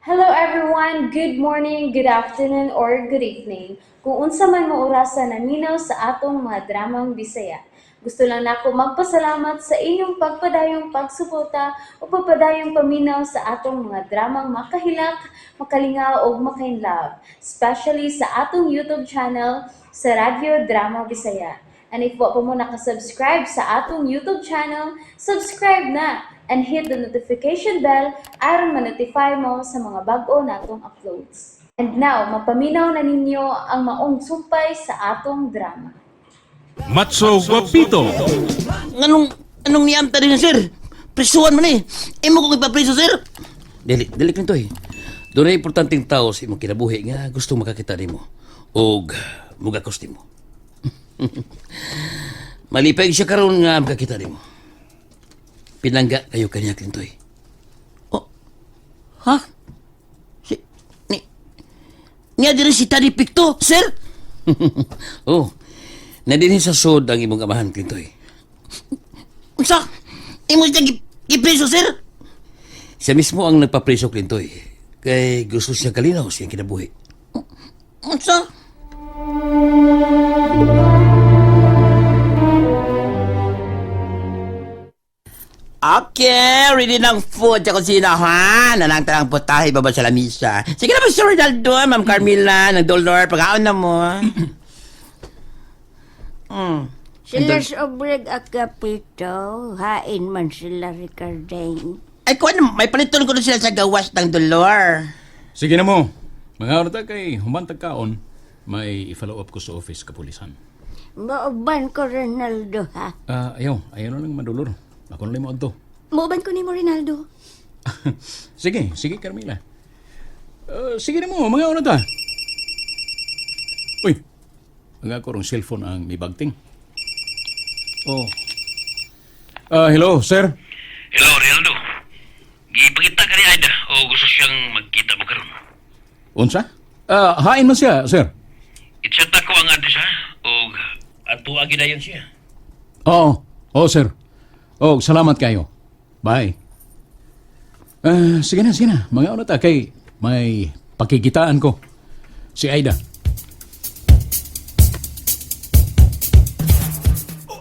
Hello everyone, good morning, good afternoon, or good evening. Kung unsa man mo orasan naminaw sa atong mga dramang Bisaya. Gusto lang nako magpasalamat sa inyong pagpadayong pagsuporta o pagpadayong paminaw sa atong mga dramang makahilak, makalingaw o makainlove, especially sa atong YouTube channel sa Radyo Drama Bisaya. And if wa pa mo nakasubscribe sa atong YouTube channel, subscribe na and hit the notification bell aron ma-notify mo sa mga bag-o natong uploads. And now, mapaminaw na ninyo ang maong sumpay sa atong drama. Matso Guapito. Anong niamta din sir? Prisuhan man eh. Imo kong ipapriso sir. Dili kinto eh. Doon ay importanteng tao sa imong kinabuhi nga gusto makakita nimo og mugakos nimo. Malipay siya karon nga makakita nimo. Pinangga kayo kanya Clintoy. Oh. Ha? Niya diri si Tani Picto, sir? Oh. Nadinhin sa sod ang imong amahan, Clintoy. Unsa? Imo siya gipreso, sir? Siya mismo ang nagpapreso, Clintoy. Kay gusto siya kalinaw siyang kinabuhi. Unsa? Okay, ready ng food sa kusina, ha? Nanang talang putahe, baba sa lamisa. Sige na ba, Sir Ronaldo, Ma'am Carmila, nag-dollar, pag-aon na mo. Sila sa obreg akapito, hain man sila Ricardine. Ay, kung ano, may paliton ko na sila sa gawas ng dollar. Sige na mo. Mga orta kay humantag kaon, may i-follow up ko sa office kapulisan. Mauban ko Ronaldo ha. Ayaw na lang madulor. Ako na lang mo adto. Mauban ko ni mo, Rinaldo. Sige, Carmela. Sige na mo, mga orta. Uy, ang ako rong cellphone ang may bagting. Oh. Hello, sir. Hello, Rinaldo. Gipakita ka ni Aida o gusto siyang magkita mo karon. Unsa? Hain man siya, sir. Itchat ako ang address ha o ato agidayon siya. Oo, sir. Salamat kayo. Bye. Sige na. Mga orta kay may pakikitaan ko. Si Aida.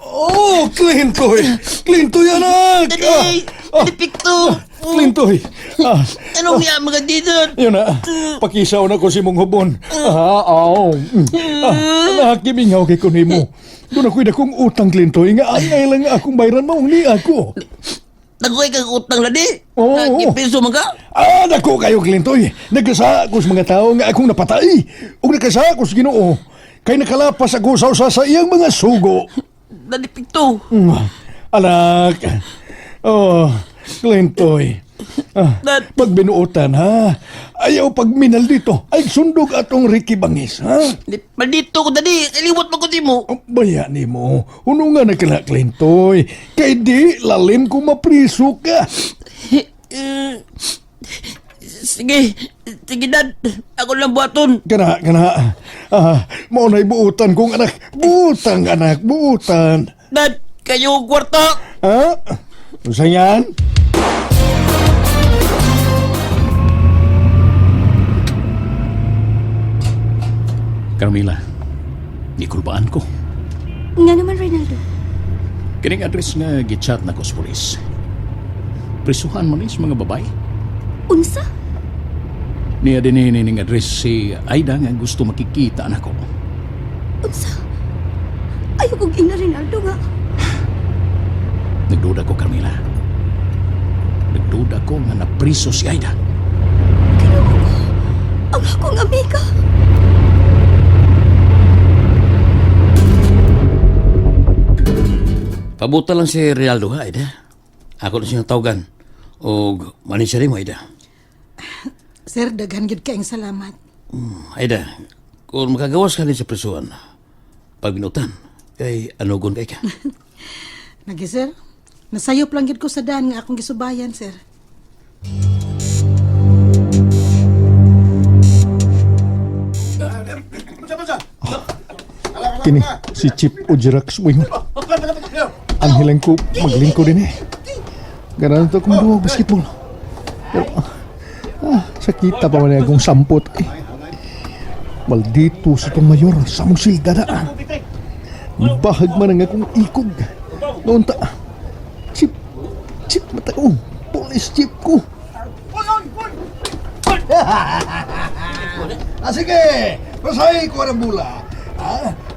Oh, Clintoy! Clintoy, anak! Dali, Picto. Clintoy! Anong niya, mga dito? Yun na, pakisaw na ko si mong hubon. Nakimingaw kay kunimo. Doon ako'y dakong utang, Clintoy, nga ay lang akong bayran mo, ni ako. Nagoy kang utang ladi? Oo. Nagipiso mga? Dako kayo, Clintoy. Nagkasa ako sa mga tao nga akong napatay. O nagkasa ako sa Ginoo. Kay nakalapas ako sa iyang mga sugo. Dali, Picto. Anak. Clintoy. Pagbinuotan, ha? Ayaw pagminal dito. Ay sundog atong Ricky Bangis, ha? Maldito ko, dali. Iliwat mo ko di mo. Baya ni mo. Unungan na kila, Clintoy. Kay di, lalim ko mapriso ka. Sige, Dad. Ako lang buhaton. Kana. Maunay buutan kong anak. Buutang, anak. Buutan. Dad, kayo kwarta. Ha? Usa yan? Carmela, ikulbaan ko. Nga naman, Rinaldo. Kining address nga gichat na ko sa polis. Prisuhan mo ni sa mga babae. Unsa? Niya din ning address si Aida nga gusto makikita na ko. Unsa? Ayaw kong ina, Rinaldo nga. Nagduda ko, Carmela. Nagduda ko nga napriso si Aida. Kinuha ko. Ang akong amiga. Pabuta lang si Rinaldo ha, Aida. Ako na siyang tawagan. O manin siya rin mo, Aida. Sir, daghan gid kaayong salamat. Aida, kung makagawas ka rin sa prisuan, pag binutan, kay anugon kay ka. Lagi, sir. Nasayop lang gid ko sa daan nga akong gisubayan, sir. Kini, si Chip Ojirax Wing. Ang hilang ko maglingko din eh. Ganaan ito kung duwag basketball. Pero, Sakita pa man akong sampot. Ay, maldito sa itong mayor sa mong silda na. Bahag man ang akong ikog. Noon ta, chip mataong, police chip ko. Sige, pasay ko ang bula.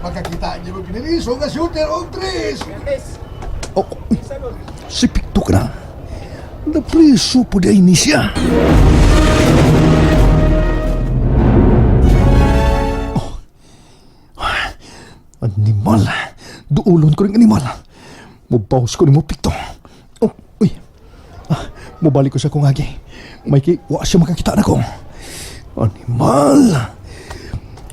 Makakita niyo mo piniliso nga shooter o tres. Oh, si Picto ka na. Napreso po di ni siya. Animal. Duulon ko rin animal. Mubawas ko ni mo, Picto. Oh, uy. Mubalik ko sa kong agi. May wa siya makakita na ko. Animal.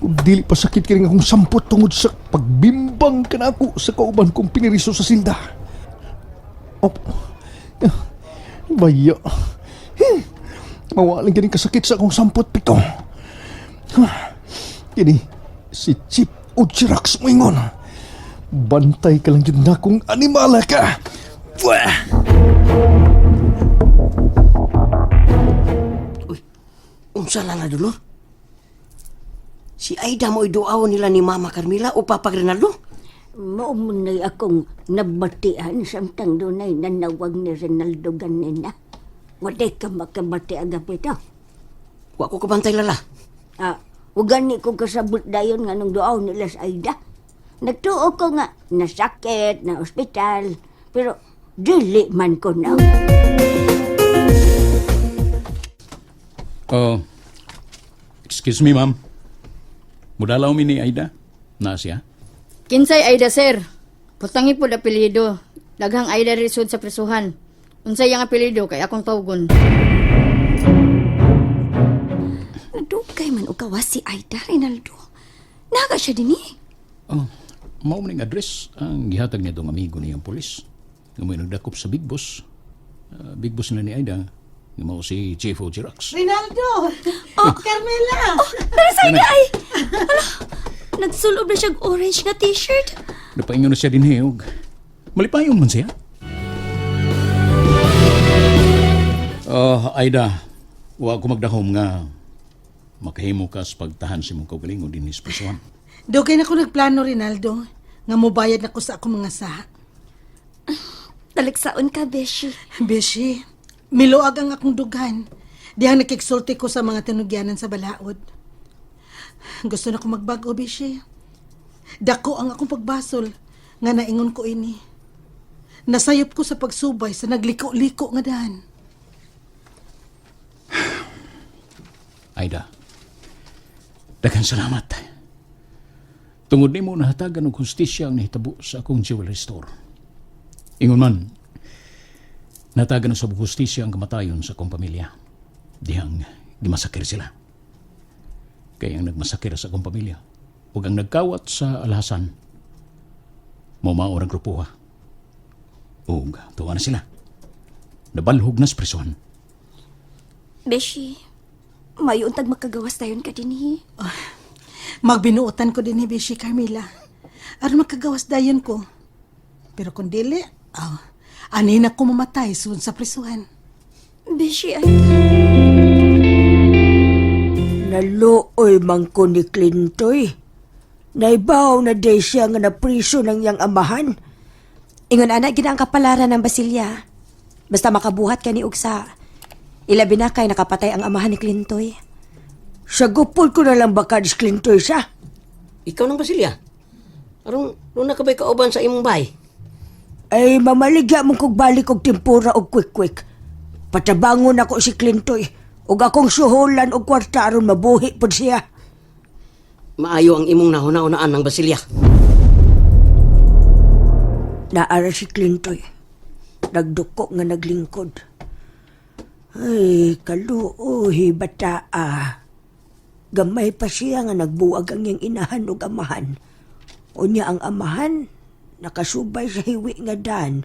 Kung dili pa sakit ka rin akong sampot tungod sa pagbimbang ka na ako sa kauban kong piniriso sa silda. Oh. Baya. Mawaling ganing kasakit sa akong sampot, Picto. Kini, si Chip o Chirax mo ingon. Bantay ka lang yun na kung animala ka. Uy, unsa na na dulo? Si Aida mo iduaw nila ni Mama Carmela o Papa Rinaldo? Maumunay akong nabatian samtang dunay nanawag ni Rinaldo ganina. Waday ka makabati agap ito. Wa ko kabantay lala. Ugani ko kasabot dayon nga nung duaw nila sa Aida. Nagtuo ko nga nasakit, na ospital, pero dili man ko na. Excuse me, ma'am. Mudalaw mi ni Aida. Na siya? Kinsay Aida, sir. Putangi po apelyido. Daghang Aida risod sa presuhan. Unsay yang apelyido kay akong tawgon. Dugay man o gawas si Aida, Rinaldo. Naga siya din eh. Oh, mao ning address ang gihatag niya dong amigo niyang polis. Nga may nagdakop sa Big Boss. Big Boss na ni Aida. Nga mao si Chief o Chirax. Rinaldo! Carmela! Narasay na ay! Ala, nagsulob na siyang orange nga t-shirt. Napaingon na siya din hiyog. Malipayon man siya. Aida, wa ko magdahom nga makahimo ka sa pagtahan si mong kaugalingon din ni Spasuan. Dugay na ko nagplano, Rinaldo, nga mobayad na ko sa akong mga saha. Talagsaon ka, Beshi. Beshi, miluag ang akong dughan. Dihang nakiksulti ko sa mga tinugyanan sa balaod. Gusto na ko magbago, Beshi. Dako ang akong pagbasol, nga naingon ko ini. Nasayop ko sa pagsubay sa nagliko-liko nga dahan. Aida, daghang salamat. Tungod nimo nahatagan og hustisya ang nahitabo sa akong jewelry store. Ingon man, nahatagan sa hustisya ang kamatayon sa akong pamilya. Dihang gimasakir sila. Kaya ang nagmasakir sa akong pamilya ug ang nagkawat sa alhasan, mao ang grupuha. Ug tuwa na sila. Nabalhog na sa prisuhan. Beshi, mayo untag makagawas tayon ka din eh. Magbinuotan ko din ni Beshi, Carmela. Aron makagawas dayon ko. Pero kung dili, anin ako mamatay sunod sa prisuhan. Beshi ay... Naluoy man ko ni Clintoy. Naibaw na day siya nga napriso ng iyang amahan. Ingon ana, gina ang kapalaran ng Basilya. Basta makabuhat ka ni Ugsa. Ilabi na kay nakapatay ang amahan ni Clintoy. Sagupol ko na lang baka ni Clintoy siya. Ikaw nang Basilya. Arong nung nakabay kauban sa imong bay. Ay, mamaligya mong kog balik og tempura og quick-quick. Patabangon ako si Clintoy. Og akong suhulan og kwarta aron mabuhi pod siya. Maayo ang imong nahuna-unaan ng Basilya. Naara si Clintoy. Nagduko nga naglingkod. Ay, kaluoy, bataa. Gamay pa siya nga nagbuwag ang iyang inahan o amahan. Unya ang amahan, nakasubay sa hiwi nga dan.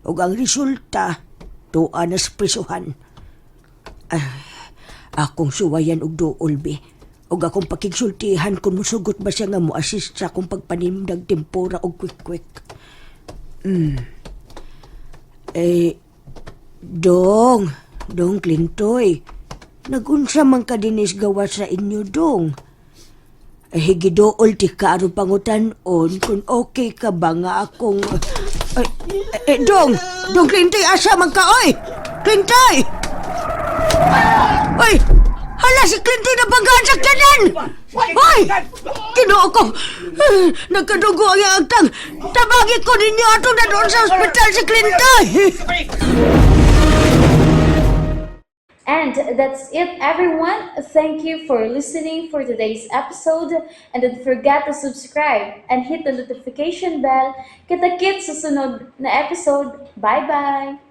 O ang resulta, tuwa na sa prisuhan. Ay, akong suwayan og duol, be. O akong pakigsultihan kung musugot ba siya nga mo-assist sa akong pagpanimdag tempura o quick-quick. Dong Clintoy. Nagunsa man ka dinis gawa sa inyo, Dong. Higidool ti ka aron pangutan-on kung okay ka ba nga akong... Dong! Dong, Clintay, asa man ka, oy! Clintay! Oy! Hala, si Clintay na bagaan sa kanan! Oy! Kinuha ko! Nagkadugo ang agtang! Tabagi ko ninyo ato na doon sa ospital si Clintay! And that's it, everyone. Thank you for listening for today's episode. And don't forget to subscribe and hit the notification bell. Kita-kits sa sunod na episode. Bye-bye!